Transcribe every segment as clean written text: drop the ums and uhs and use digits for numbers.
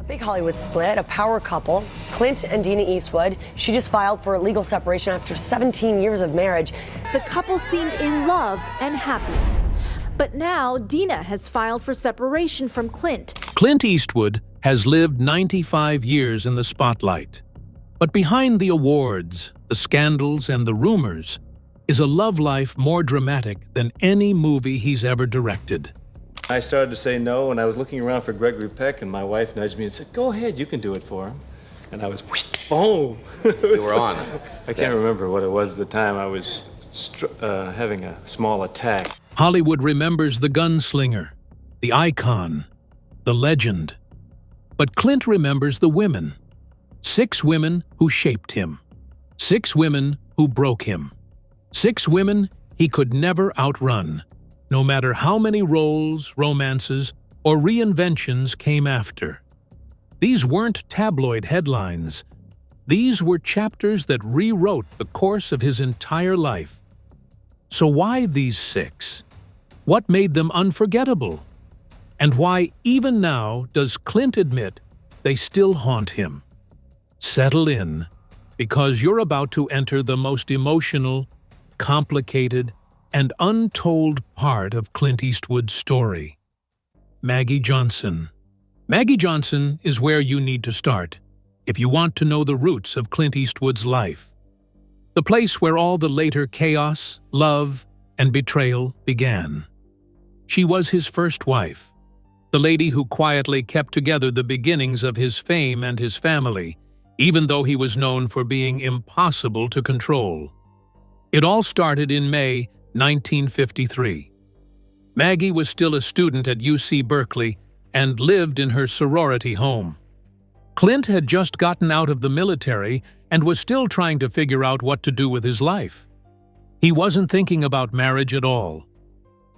Big Hollywood split, a power couple, Clint and Dina Eastwood. She just filed for a legal separation after 17 years of marriage. The couple seemed in love and happy. But now Dina has filed for separation from Clint. Clint Eastwood has lived 95 years in the spotlight. But behind the awards, the scandals, and the rumors is a love life more dramatic than any movie he's ever directed. I started to say no, and I was looking around for Gregory Peck, and my wife nudged me and said, "Go ahead, you can do it for him." And I was, boom! You were on. I can't remember what it was at the time. I was having a small attack. Hollywood remembers the gunslinger, the icon, the legend. But Clint remembers the women. 6 women who shaped him. 6 women who broke him. 6 women he could never outrun, no matter how many roles, romances, or reinventions came after. These weren't tabloid headlines. These were chapters that rewrote the course of his entire life. So why these 6? What made them unforgettable? And why, even now, does Clint admit they still haunt him? Settle in, because you're about to enter the most emotional, complicated, and untold part of Clint Eastwood's story. Maggie Johnson. Maggie Johnson is where you need to start if you want to know the roots of Clint Eastwood's life. The place where all the later chaos, love, and betrayal began. She was his first wife, the lady who quietly kept together the beginnings of his fame and his family, even though he was known for being impossible to control. It all started in May 1953. Maggie was still a student at UC Berkeley and lived in her sorority home. Clint had just gotten out of the military and was still trying to figure out what to do with his life. He wasn't thinking about marriage at all.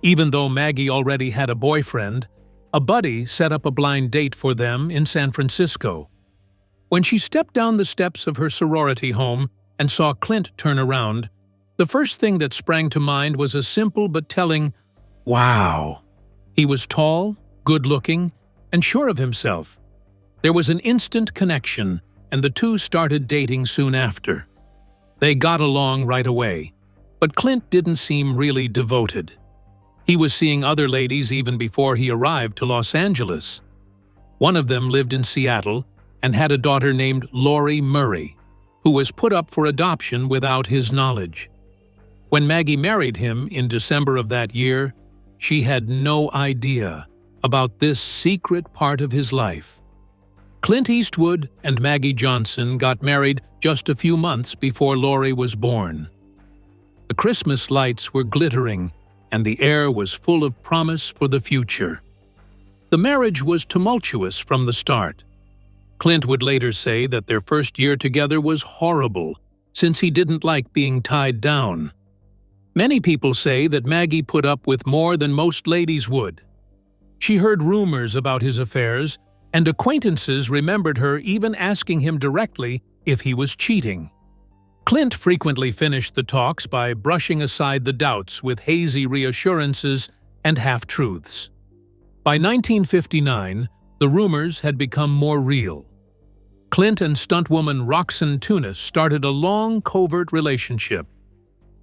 Even though Maggie already had a boyfriend, a buddy set up a blind date for them in San Francisco. When she stepped down the steps of her sorority home and saw Clint turn around, the first thing that sprang to mind was a simple but telling, "Wow." He was tall, good-looking, and sure of himself. There was an instant connection, and the two started dating soon after. They got along right away, but Clint didn't seem really devoted. He was seeing other ladies even before he arrived to Los Angeles. One of them lived in Seattle and had a daughter named Lori Murray, who was put up for adoption without his knowledge. When Maggie married him in December of that year, she had no idea about this secret part of his life. Clint Eastwood and Maggie Johnson got married just a few months before Lori was born. The Christmas lights were glittering, and the air was full of promise for the future. The marriage was tumultuous from the start. Clint would later say that their first year together was horrible, since he didn't like being tied down. Many people say that Maggie put up with more than most ladies would. She heard rumors about his affairs, and acquaintances remembered her even asking him directly if he was cheating. Clint frequently finished the talks by brushing aside the doubts with hazy reassurances and half-truths. By 1959, the rumors had become more real. Clint and stuntwoman Roxanne Tunis started a long, covert relationship.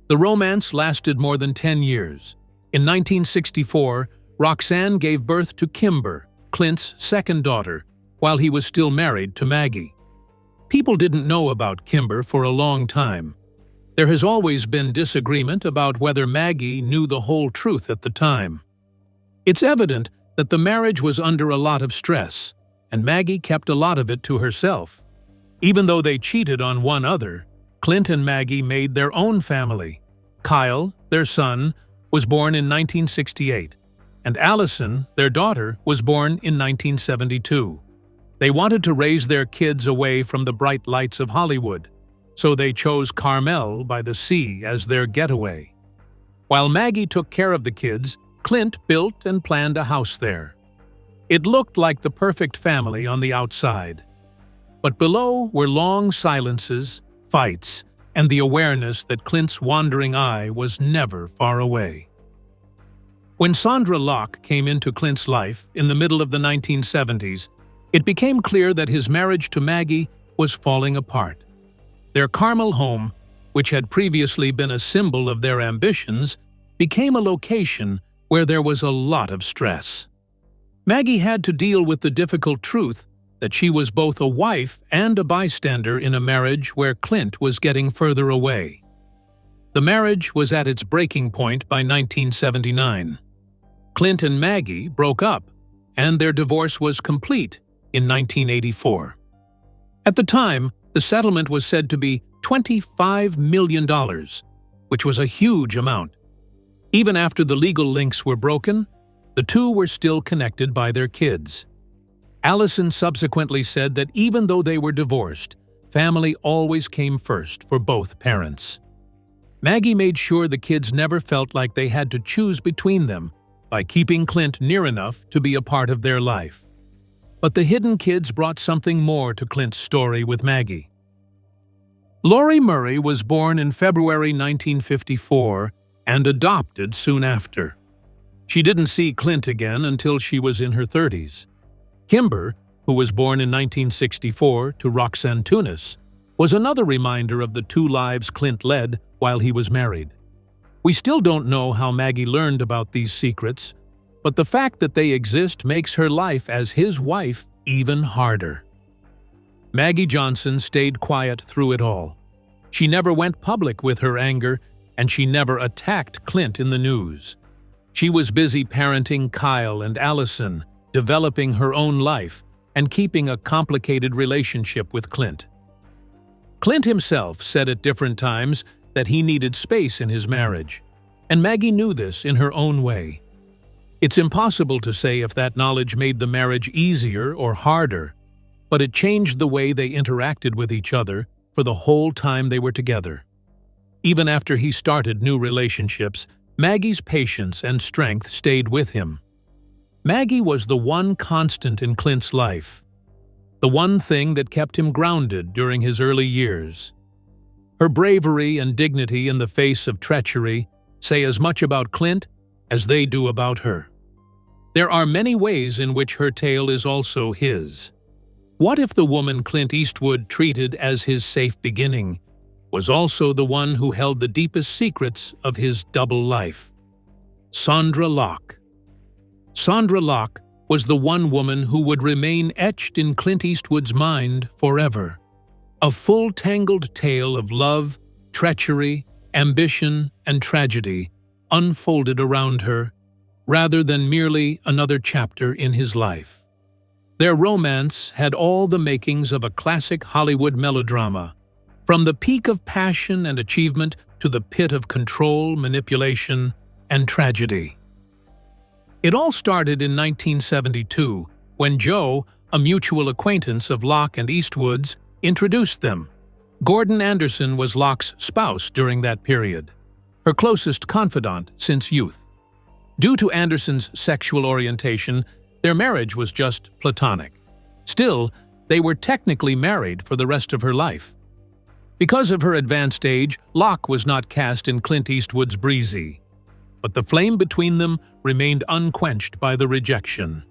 The romance lasted more than 10 years. In 1964, Roxanne gave birth to Kimber, Clint's second daughter, while he was still married to Maggie. People didn't know about Kimber for a long time. There has always been disagreement about whether Maggie knew the whole truth at the time. It's evident that the marriage was under a lot of stress, and Maggie kept a lot of it to herself. Even though they cheated on one other, Clint and Maggie made their own family. Kyle, their son, was born in 1968, and Allison, their daughter, was born in 1972. They wanted to raise their kids away from the bright lights of Hollywood, so they chose Carmel by the sea as their getaway. While Maggie took care of the kids, Clint built and planned a house there. It looked like the perfect family on the outside. But below were long silences, fights, and the awareness that Clint's wandering eye was never far away. When Sondra Locke came into Clint's life in the middle of the 1970s, It became clear that his marriage to Maggie was falling apart. Their Carmel home, which had previously been a symbol of their ambitions, became a location where there was a lot of stress. Maggie had to deal with the difficult truth that she was both a wife and a bystander in a marriage where Clint was getting further away. The marriage was at its breaking point by 1979. Clint and Maggie broke up, and their divorce was complete in 1984. At the time, the settlement was said to be $25 million, which was a huge amount. Even after the legal links were broken, the two were still connected by their kids. Allison subsequently said that even though they were divorced, family always came first for both parents. Maggie made sure the kids never felt like they had to choose between them by keeping Clint near enough to be a part of their life. But the hidden kids brought something more to Clint's story with Maggie. Laurie Murray was born in February 1954 and adopted soon after. She didn't see Clint again until she was in her 30s. Kimber, who was born in 1964 to Roxanne Tunis, was another reminder of the two lives Clint led while he was married. We still don't know how Maggie learned about these secrets, but the fact that they exist makes her life as his wife even harder. Maggie Johnson stayed quiet through it all. She never went public with her anger, and she never attacked Clint in the news. She was busy parenting Kyle and Allison, developing her own life, and keeping a complicated relationship with Clint. Clint himself said at different times that he needed space in his marriage, and Maggie knew this in her own way. It's impossible to say if that knowledge made the marriage easier or harder, but it changed the way they interacted with each other for the whole time they were together. Even after he started new relationships, Maggie's patience and strength stayed with him. Maggie was the one constant in Clint's life, the one thing that kept him grounded during his early years. Her bravery and dignity in the face of treachery say as much about Clint as they do about her. There are many ways in which her tale is also his. What if the woman Clint Eastwood treated as his safe beginning was also the one who held the deepest secrets of his double life? Sondra Locke. Sondra Locke was the one woman who would remain etched in Clint Eastwood's mind forever. A full tangled tale of love, treachery, ambition, and tragedy unfolded around her, rather than merely another chapter in his life. Their romance had all the makings of a classic Hollywood melodrama, from the peak of passion and achievement to the pit of control, manipulation, and tragedy. It all started in 1972, when Joe, a mutual acquaintance of Locke and Eastwood's, introduced them. Gordon Anderson was Locke's spouse during that period, her closest confidant since youth. Due to Anderson's sexual orientation, their marriage was just platonic. Still, they were technically married for the rest of her life. Because of her advanced age, Locke was not cast in Clint Eastwood's Breezy, but the flame between them remained unquenched by the rejection.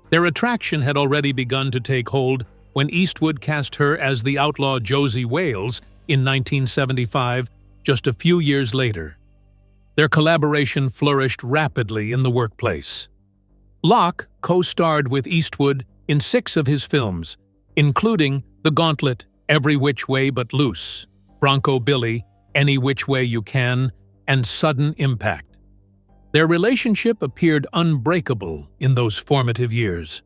Their attraction had already begun to take hold when Eastwood cast her as the outlaw Josie Wales in 1975, just a few years later. Their collaboration flourished rapidly in the workplace. Locke co-starred with Eastwood in 6 of his films, including The Gauntlet, Every Which Way But Loose, Bronco Billy, Any Which Way You Can, and Sudden Impact. Their relationship appeared unbreakable in those formative years.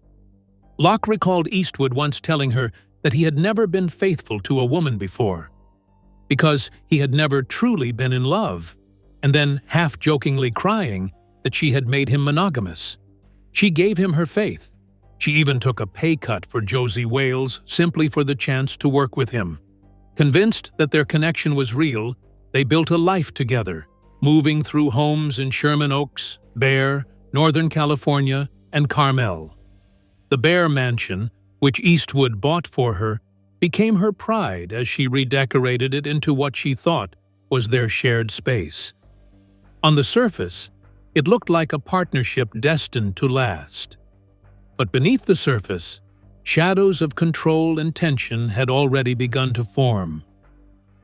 Locke recalled Eastwood once telling her that he had never been faithful to a woman before, because he had never truly been in love, and then half-jokingly crying that she had made him monogamous. She gave him her faith. She even took a pay cut for Josie Wales simply for the chance to work with him. Convinced that their connection was real, they built a life together, moving through homes in Sherman Oaks, Bear, Northern California, and Carmel. The Bear Mansion, which Eastwood bought for her, became her pride as she redecorated it into what she thought was their shared space. On the surface, it looked like a partnership destined to last. But beneath the surface, shadows of control and tension had already begun to form.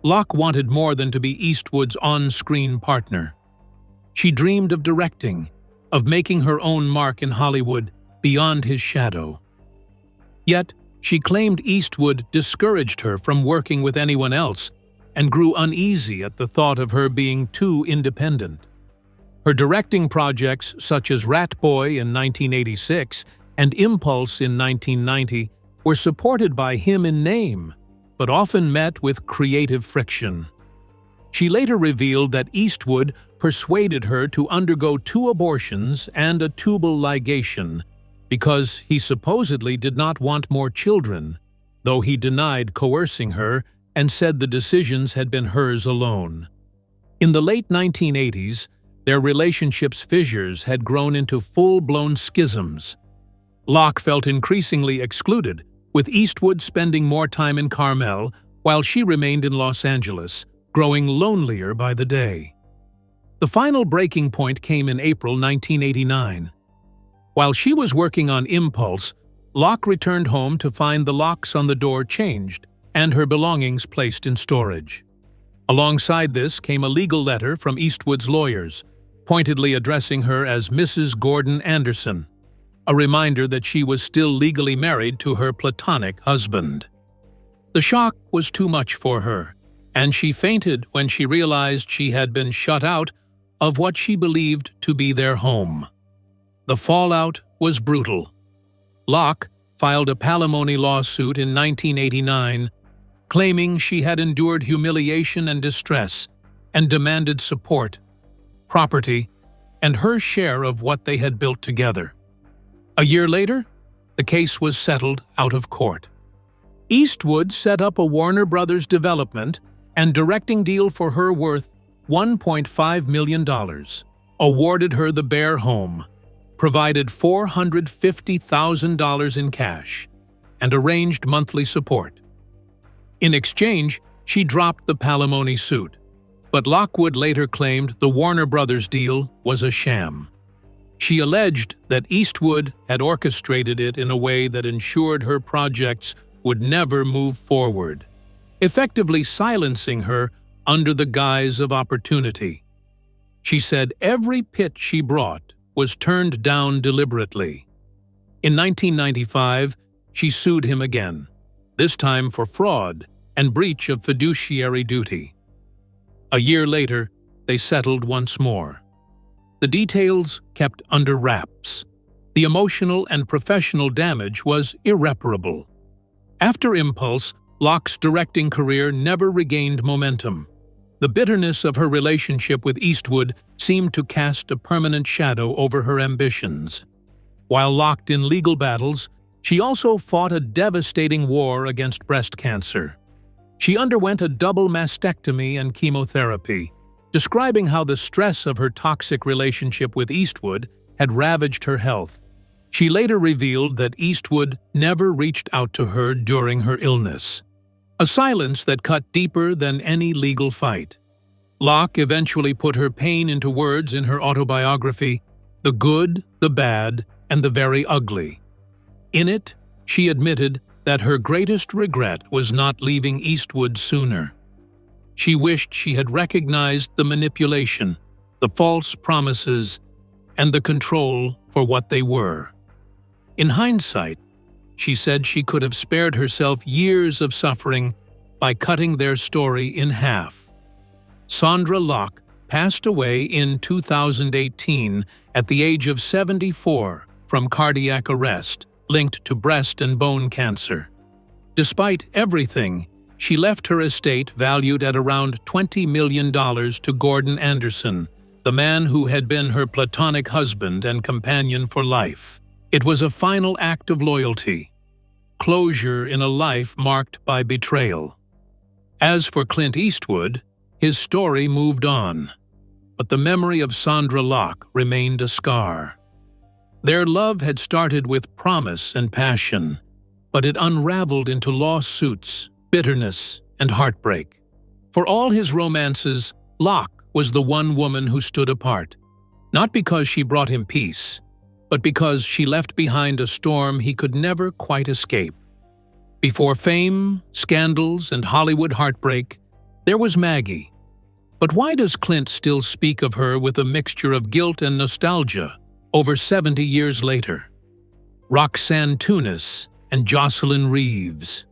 Locke wanted more than to be Eastwood's on-screen partner. She dreamed of directing, of making her own mark in Hollywood beyond his shadow. Yet, she claimed Eastwood discouraged her from working with anyone else and grew uneasy at the thought of her being too independent. Her directing projects such as Rat Boy in 1986 and Impulse in 1990 were supported by him in name, but often met with creative friction. She later revealed that Eastwood persuaded her to undergo 2 abortions and a tubal ligation because he supposedly did not want more children, though he denied coercing her and said the decisions had been hers alone. In the late 1980s, their relationship's fissures had grown into full-blown schisms. Locke felt increasingly excluded, with Eastwood spending more time in Carmel while she remained in Los Angeles, growing lonelier by the day. The final breaking point came in April 1989. While she was working on Impulse, Locke returned home to find the locks on the door changed and her belongings placed in storage. Alongside this came a legal letter from Eastwood's lawyers, pointedly addressing her as Mrs. Gordon Anderson, a reminder that she was still legally married to her platonic husband. The shock was too much for her, and she fainted when she realized she had been shut out of what she believed to be their home. The fallout was brutal. Locke filed a palimony lawsuit in 1989, claiming she had endured humiliation and distress and demanded support, property, and her share of what they had built together. A year later, the case was settled out of court. Eastwood set up a Warner Brothers development and directing deal for her worth $1.5 million, awarded her the Bear home, provided $450,000 in cash, and arranged monthly support. In exchange, she dropped the palimony suit, but Lockwood later claimed the Warner Brothers deal was a sham. She alleged that Eastwood had orchestrated it in a way that ensured her projects would never move forward, effectively silencing her under the guise of opportunity. She said every pitch she brought was turned down deliberately. In 1995, she sued him again, this time for fraud and breach of fiduciary duty. A year later, they settled once more. The details kept under wraps. The emotional and professional damage was irreparable. After Impulse, Locke's directing career never regained momentum. The bitterness of her relationship with Eastwood seemed to cast a permanent shadow over her ambitions. While locked in legal battles, she also fought a devastating war against breast cancer. She underwent a double mastectomy and chemotherapy, describing how the stress of her toxic relationship with Eastwood had ravaged her health. She later revealed that Eastwood never reached out to her during her illness, a silence that cut deeper than any legal fight. Locke eventually put her pain into words in her autobiography, The Good, the Bad, and the Very Ugly. In it, she admitted that her greatest regret was not leaving Eastwood sooner. She wished she had recognized the manipulation, the false promises, and the control for what they were. In hindsight, she said she could have spared herself years of suffering by cutting their story in half. Sondra Locke passed away in 2018 at the age of 74 from cardiac arrest linked to breast and bone cancer. Despite everything, she left her estate valued at around $20 million to Gordon Anderson, the man who had been her platonic husband and companion for life. It was a final act of loyalty, closure in a life marked by betrayal. As for Clint Eastwood, his story moved on, but the memory of Sondra Locke remained a scar. Their love had started with promise and passion, but it unraveled into lawsuits, bitterness, and heartbreak. For all his romances, Locke was the one woman who stood apart, not because she brought him peace, but because she left behind a storm he could never quite escape. Before fame, scandals, and Hollywood heartbreak, there was Maggie. But why does Clint still speak of her with a mixture of guilt and nostalgia over 70 years later? Roxanne Tunis and Jocelyn Reeves.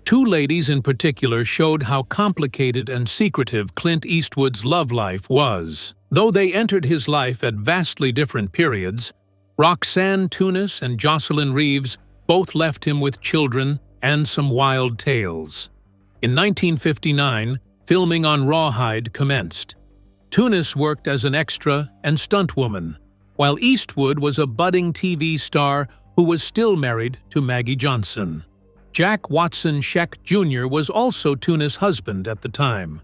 Two ladies in particular showed how complicated and secretive Clint Eastwood's love life was. Though they entered his life at vastly different periods, Roxanne Tunis and Jocelyn Reeves both left him with children and some wild tales. In 1959, filming on Rawhide commenced. Tunis worked as an extra and stunt woman, while Eastwood was a budding TV star who was still married to Maggie Johnson. Jack Watson Scheck Jr. was also Tunis' husband at the time.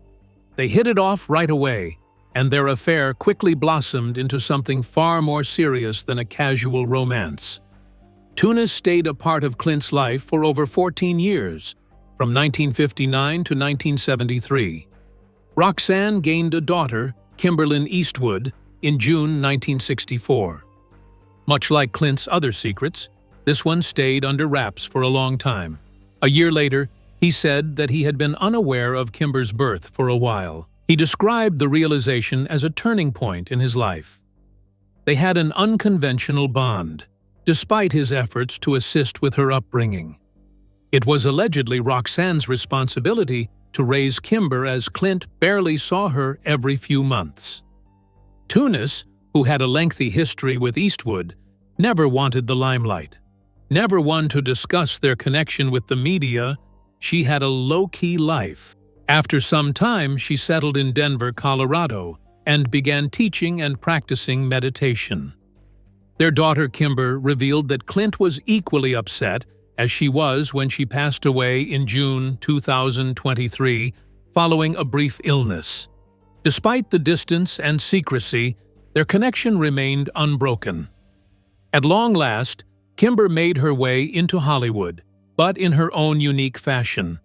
They hit it off right away, and their affair quickly blossomed into something far more serious than a casual romance. Tunis stayed a part of Clint's life for over 14 years, from 1959 to 1973. Roxanne gained a daughter, Kimberlyn Eastwood, in June 1964. Much like Clint's other secrets, this one stayed under wraps for a long time. A year later, he said that he had been unaware of Kimber's birth for a while. He described the realization as a turning point in his life. They had an unconventional bond, despite his efforts to assist with her upbringing. It was allegedly Roxanne's responsibility to raise Kimber, as Clint barely saw her every few months. Tunis, who had a lengthy history with Eastwood, never wanted the limelight. Never one to discuss their connection with the media, she had a low-key life. After some time, she settled in Denver, Colorado, and began teaching and practicing meditation. Their daughter Kimber revealed that Clint was equally upset as she was when she passed away in June 2023 following a brief illness. Despite the distance and secrecy, their connection remained unbroken. At long last, Kimber made her way into Hollywood, but in her own unique fashion.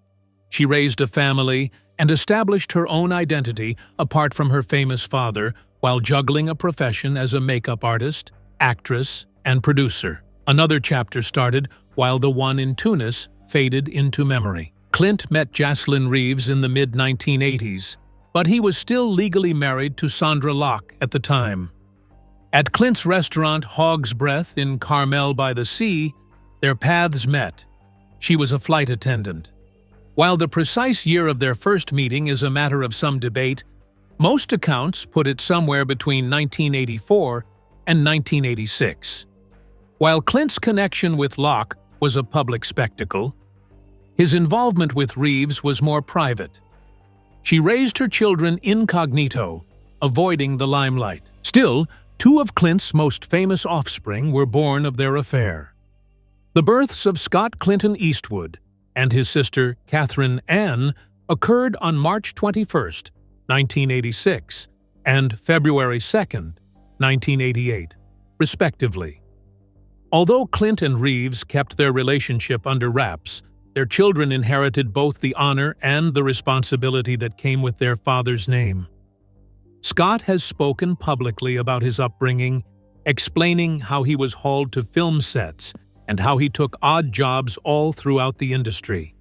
She raised a family and established her own identity apart from her famous father while juggling a profession as a makeup artist, actress, and producer. Another chapter started while the one in Tunis faded into memory. Clint met Jocelyn Reeves in the mid-1980s, but he was still legally married to Sondra Locke at the time. At Clint's restaurant Hog's Breath in Carmel by the Sea, their paths met. She was a flight attendant. While the precise year of their first meeting is a matter of some debate, most accounts put it somewhere between 1984 and 1986. While Clint's connection with Locke was a public spectacle, his involvement with Reeves was more private. She raised her children incognito, avoiding the limelight. Still, two of Clint's most famous offspring were born of their affair. The births of Scott Clinton Eastwood and his sister Catherine Ann occurred on March 21, 1986, and February 2, 1988, respectively. Although Clint and Reeves kept their relationship under wraps, their children inherited both the honor and the responsibility that came with their father's name. Scott has spoken publicly about his upbringing, explaining how he was hauled to film sets and how he took odd jobs all throughout the industry.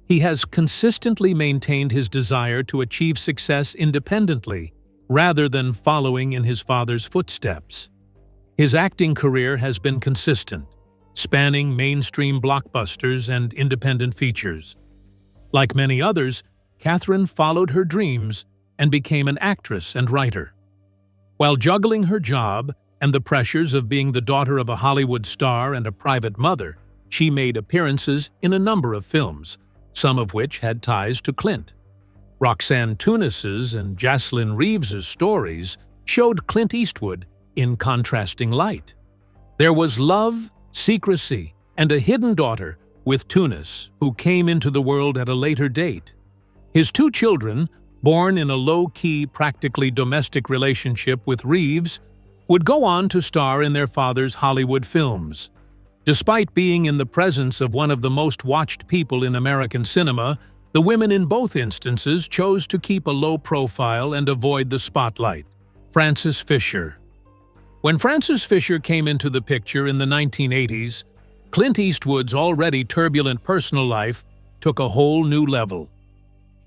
He has consistently maintained his desire to achieve success independently, rather than following in his father's footsteps. His acting career has been consistent, spanning mainstream blockbusters and independent features. Like many others, Catherine followed her dreams and became an actress and writer. While juggling her job and the pressures of being the daughter of a Hollywood star and a private mother, she made appearances in a number of films, some of which had ties to Clint. Roxanne Tunis's and Jocelyn Reeves's stories showed Clint Eastwood in contrasting light. There was love, secrecy, and a hidden daughter with Tunis, who came into the world at a later date. His two children, born in a low-key, practically domestic relationship with Reeves, would go on to star in their father's Hollywood films. Despite being in the presence of one of the most watched people in American cinema, the women in both instances chose to keep a low profile and avoid the spotlight. Frances Fisher. When Frances Fisher came into the picture in the 1980s, Clint Eastwood's already turbulent personal life took a whole new level.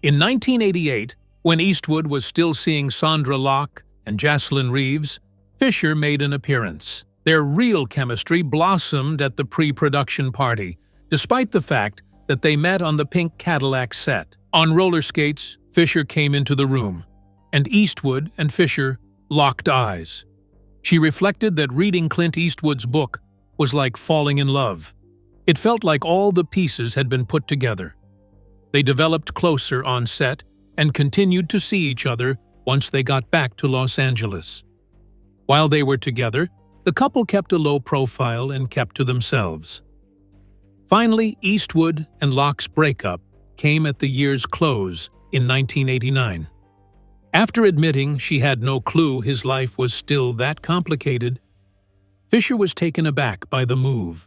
In 1988, when Eastwood was still seeing Sondra Locke and Jocelyn Reeves, Fisher made an appearance. Their real chemistry blossomed at the pre-production party, despite the fact that they met on the pink Cadillac set. On roller skates, Fisher came into the room, and Eastwood and Fisher locked eyes. She reflected that reading Clint Eastwood's book was like falling in love. It felt like all the pieces had been put together. They developed closer on set and continued to see each other once they got back to Los Angeles. While they were together, the couple kept a low profile and kept to themselves. Finally, Eastwood and Locke's breakup came at the year's close in 1989. After admitting she had no clue his life was still that complicated, Fisher was taken aback by the move.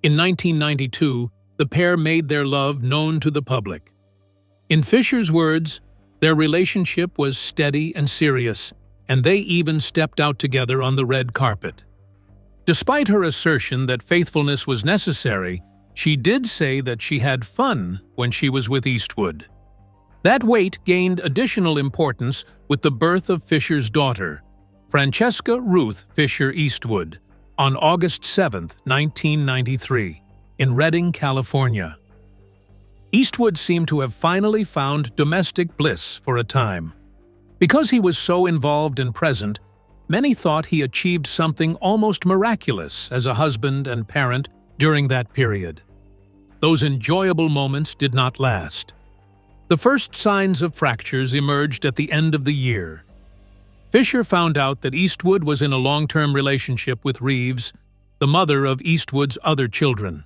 In 1992, the pair made their love known to the public. In Fisher's words, their relationship was steady and serious, and they even stepped out together on the red carpet. Despite her assertion that faithfulness was necessary, she did say that she had fun when she was with Eastwood. That weight gained additional importance with the birth of Fisher's daughter, Francesca Ruth Fisher Eastwood, on August 7, 1993, in Redding, California. Eastwood seemed to have finally found domestic bliss for a time. Because he was so involved and present, many thought he achieved something almost miraculous as a husband and parent during that period. Those enjoyable moments did not last. The first signs of fractures emerged at the end of the year. Fisher found out that Eastwood was in a long-term relationship with Reeves, the mother of Eastwood's other children.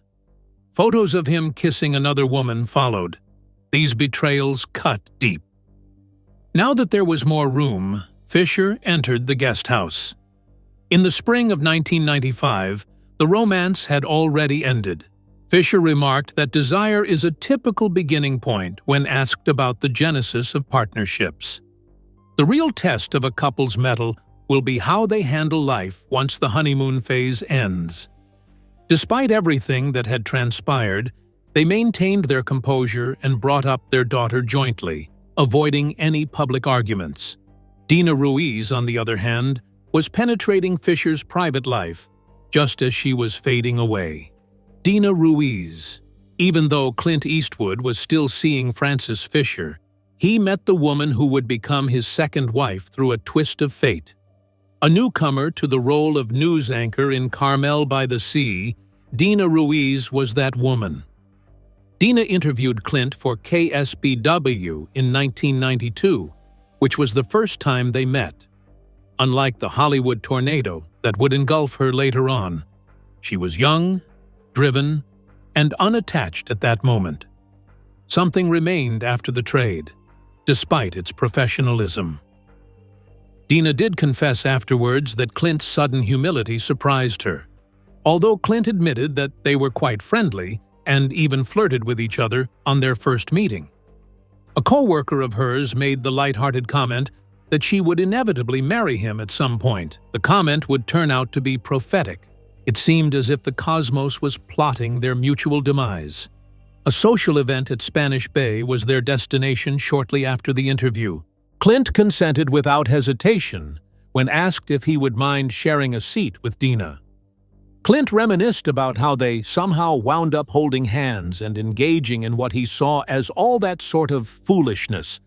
Photos of him kissing another woman followed. These betrayals cut deep. Now that there was more room, Fisher entered the guest house. In the spring of 1995, the romance had already ended. Fisher remarked that desire is a typical beginning point when asked about the genesis of partnerships. The real test of a couple's mettle will be how they handle life once the honeymoon phase ends. Despite everything that had transpired, they maintained their composure and brought up their daughter jointly, avoiding any public arguments. Dina Ruiz, on the other hand, was penetrating Fisher's private life, just as she was fading away. Dina Ruiz. Even though Clint Eastwood was still seeing Frances Fisher, he met the woman who would become his second wife through a twist of fate. A newcomer to the role of news anchor in Carmel by the Sea, Dina Ruiz was that woman. Dina interviewed Clint for KSBW in 1992, which was the first time they met. Unlike the Hollywood tornado that would engulf her later on, she was young, driven, and unattached at that moment. Something remained after the trade, despite its professionalism. Dina did confess afterwards that Clint's sudden humility surprised her. Although Clint admitted that they were quite friendly and even flirted with each other on their first meeting. A co-worker of hers made the light-hearted comment that she would inevitably marry him at some point. The comment would turn out to be prophetic. It seemed as if the cosmos was plotting their mutual demise. A social event at Spanish Bay was their destination shortly after the interview. Clint consented without hesitation when asked if he would mind sharing a seat with Dina. Clint reminisced about how they somehow wound up holding hands and engaging in what he saw as all that sort of foolishness.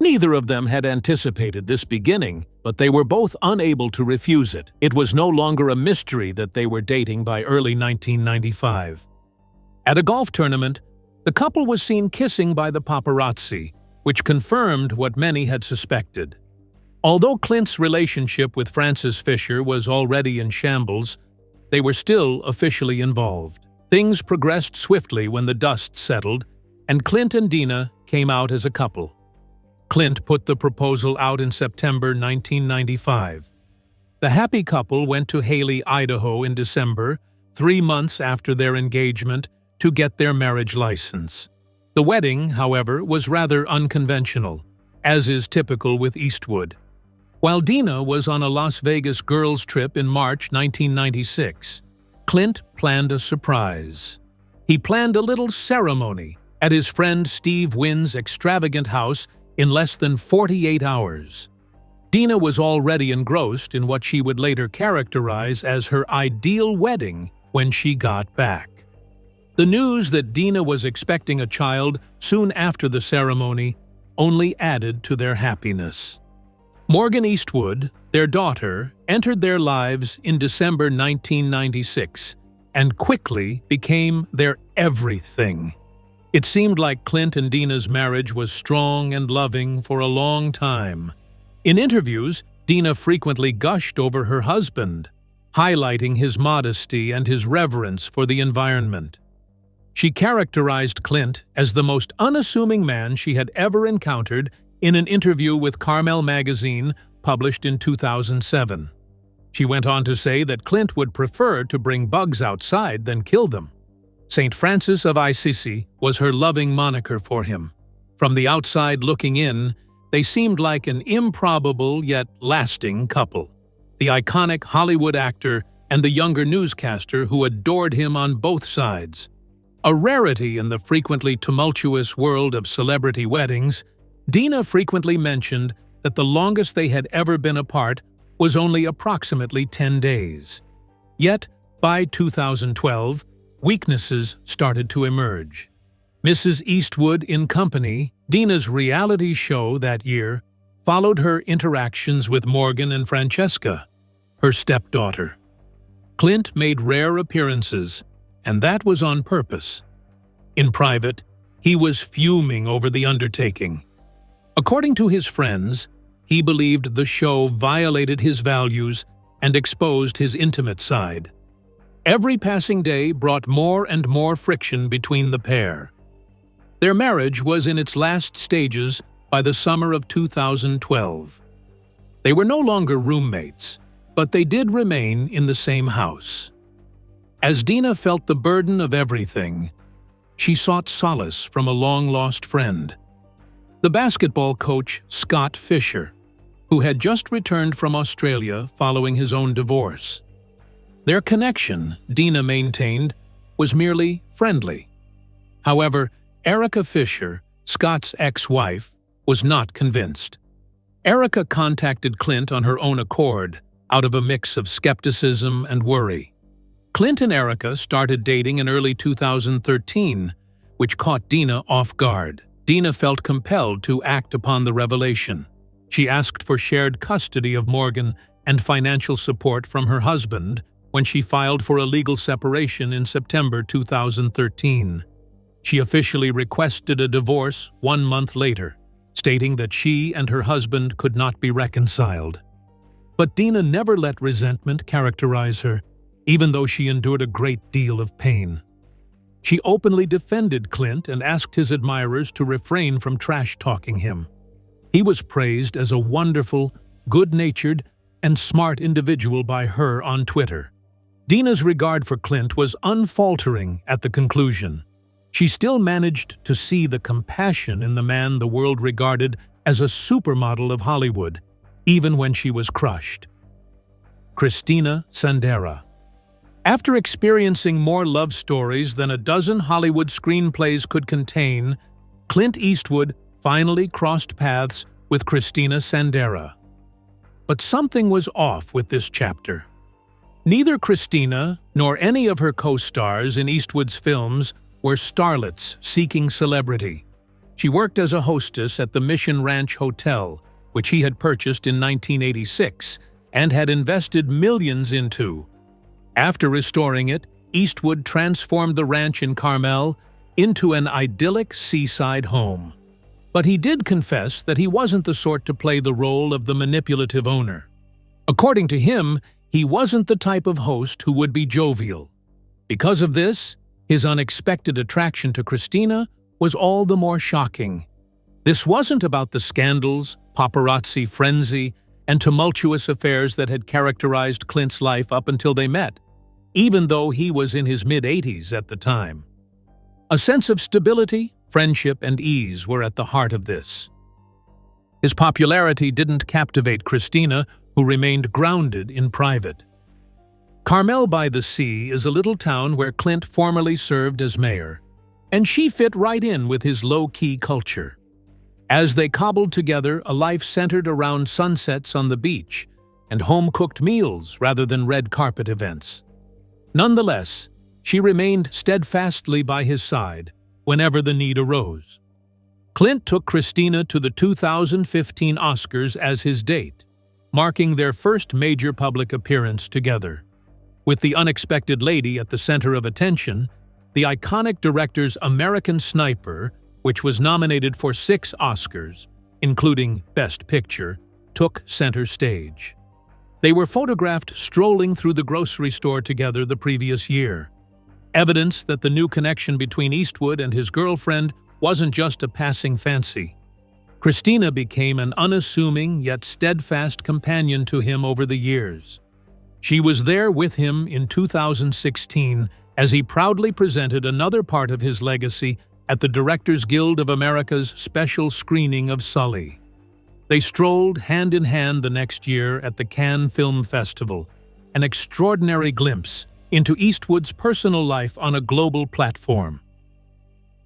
Neither of them had anticipated this beginning, but they were both unable to refuse it. It was no longer a mystery that they were dating by early 1995. At a golf tournament, the couple was seen kissing by the paparazzi, which confirmed what many had suspected. Although Clint's relationship with Frances Fisher was already in shambles, they were still officially involved. Things progressed swiftly when the dust settled, and Clint and Dina came out as a couple. Clint put the proposal out in September 1995. The happy couple went to Haley, Idaho in December, 3 months after their engagement, to get their marriage license. The wedding, however, was rather unconventional, as is typical with Eastwood. While Dina was on a Las Vegas girls' trip in March 1996, Clint planned a surprise. He planned a little ceremony at his friend Steve Wynn's extravagant house in less than 48 hours. Dina was already engrossed in what she would later characterize as her ideal wedding when she got back. The news that Dina was expecting a child soon after the ceremony only added to their happiness. Morgan Eastwood, their daughter, entered their lives in December 1996 and quickly became their everything. It seemed like Clint and Dina's marriage was strong and loving for a long time. In interviews, Dina frequently gushed over her husband, highlighting his modesty and his reverence for the environment. She characterized Clint as the most unassuming man she had ever encountered in an interview with Carmel magazine published in 2007. She went on to say that Clint would prefer to bring bugs outside than kill them. St. Francis of Assisi was her loving moniker for him. From the outside looking in, they seemed like an improbable yet lasting couple. The iconic Hollywood actor and the younger newscaster who adored him on both sides. A rarity in the frequently tumultuous world of celebrity weddings, Dina frequently mentioned that the longest they had ever been apart was only approximately 10 days. Yet, by 2012, weaknesses started to emerge. Mrs. Eastwood in Company, Dina's reality show that year, followed her interactions with Morgan and Francesca, her stepdaughter. Clint made rare appearances, and that was on purpose. In private, he was fuming over the undertaking. According to his friends, he believed the show violated his values and exposed his intimate side. Every passing day brought more and more friction between the pair. Their marriage was in its last stages by the summer of 2012. They were no longer roommates, but they did remain in the same house. As Dina felt the burden of everything, she sought solace from a long-lost friend, the basketball coach Scott Fisher, who had just returned from Australia following his own divorce. Their connection, Dina maintained, was merely friendly. However, Erica Fisher, Scott's ex-wife, was not convinced. Erica contacted Clint on her own accord, out of a mix of skepticism and worry. Clint and Erica started dating in early 2013, which caught Dina off guard. Dina felt compelled to act upon the revelation. She asked for shared custody of Morgan and financial support from her husband when she filed for a legal separation in September 2013. She officially requested a divorce 1 month later, stating that she and her husband could not be reconciled. But Dina never let resentment characterize her, even though she endured a great deal of pain. She openly defended Clint and asked his admirers to refrain from trash-talking him. He was praised as a wonderful, good-natured, and smart individual by her on Twitter. Dina's regard for Clint was unfaltering at the conclusion. She still managed to see the compassion in the man the world regarded as a supermodel of Hollywood, even when she was crushed. Christina Sandera. After experiencing more love stories than a dozen Hollywood screenplays could contain, Clint Eastwood finally crossed paths with Christina Sandera. But something was off with this chapter. Neither Christina nor any of her co-stars in Eastwood's films were starlets seeking celebrity. She worked as a hostess at the Mission Ranch Hotel, which he had purchased in 1986 and had invested millions into. After restoring it, Eastwood transformed the ranch in Carmel into an idyllic seaside home. But he did confess that he wasn't the sort to play the role of the manipulative owner. According to him, he wasn't the type of host who would be jovial. Because of this, his unexpected attraction to Christina was all the more shocking. This wasn't about the scandals, paparazzi frenzy, and tumultuous affairs that had characterized Clint's life up until they met, even though he was in his mid-80s at the time. A sense of stability, friendship, and ease were at the heart of this. His popularity didn't captivate Christina, who remained grounded in private. Carmel by the Sea is a little town where Clint formerly served as mayor, and she fit right in with his low-key culture. As they cobbled together a life centered around sunsets on the beach and home-cooked meals rather than red carpet events. Nonetheless, she remained steadfastly by his side whenever the need arose. Clint took Christina to the 2015 Oscars as his date, marking their first major public appearance together. With the unexpected lady at the center of attention, the iconic director's American Sniper, which was nominated for 6 Oscars, including Best Picture, took center stage. They were photographed strolling through the grocery store together the previous year, evidence that the new connection between Eastwood and his girlfriend wasn't just a passing fancy. Christina became an unassuming yet steadfast companion to him over the years. She was there with him in 2016 as he proudly presented another part of his legacy at the Directors Guild of America's special screening of Sully. They strolled hand in hand the next year at the Cannes Film Festival, an extraordinary glimpse into Eastwood's personal life on a global platform.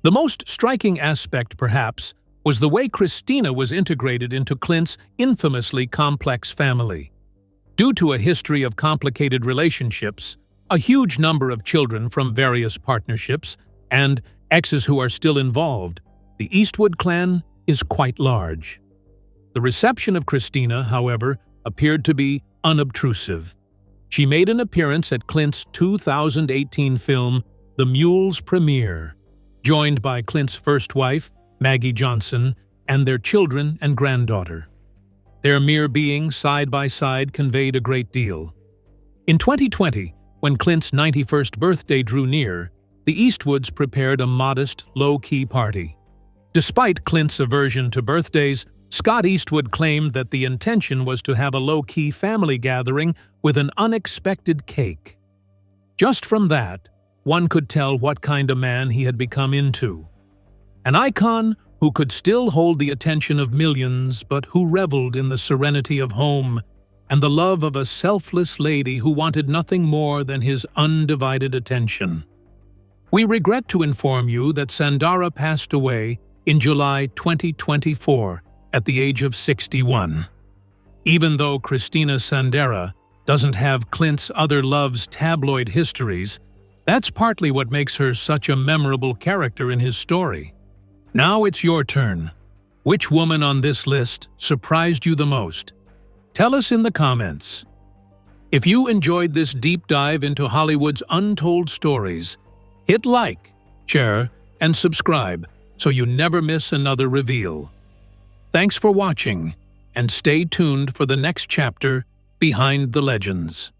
The most striking aspect, perhaps, was the way Christina was integrated into Clint's infamously complex family. Due to a history of complicated relationships, a huge number of children from various partnerships, and exes who are still involved, the Eastwood clan is quite large. The reception of Christina, however, appeared to be unobtrusive. She made an appearance at Clint's 2018 film, The Mule's premiere, joined by Clint's first wife, Maggie Johnson, and their children and granddaughter. Their mere being side by side conveyed a great deal. In 2020, when Clint's 91st birthday drew near, the Eastwoods prepared a modest, low-key party. Despite Clint's aversion to birthdays, Scott Eastwood claimed that the intention was to have a low-key family gathering with an unexpected cake. Just from that, one could tell what kind of man he had become into. An icon who could still hold the attention of millions, but who reveled in the serenity of home and the love of a selfless lady who wanted nothing more than his undivided attention. We regret to inform you that Sandera passed away in July 2024 at the age of 61. Even though Christina Sandera doesn't have Clint's other loves' tabloid histories, that's partly what makes her such a memorable character in his story. Now it's your turn. Which woman on this list surprised you the most? Tell us in the comments. If you enjoyed this deep dive into Hollywood's untold stories, hit like, share, and subscribe so you never miss another reveal. Thanks for watching, and stay tuned for the next chapter behind the legends.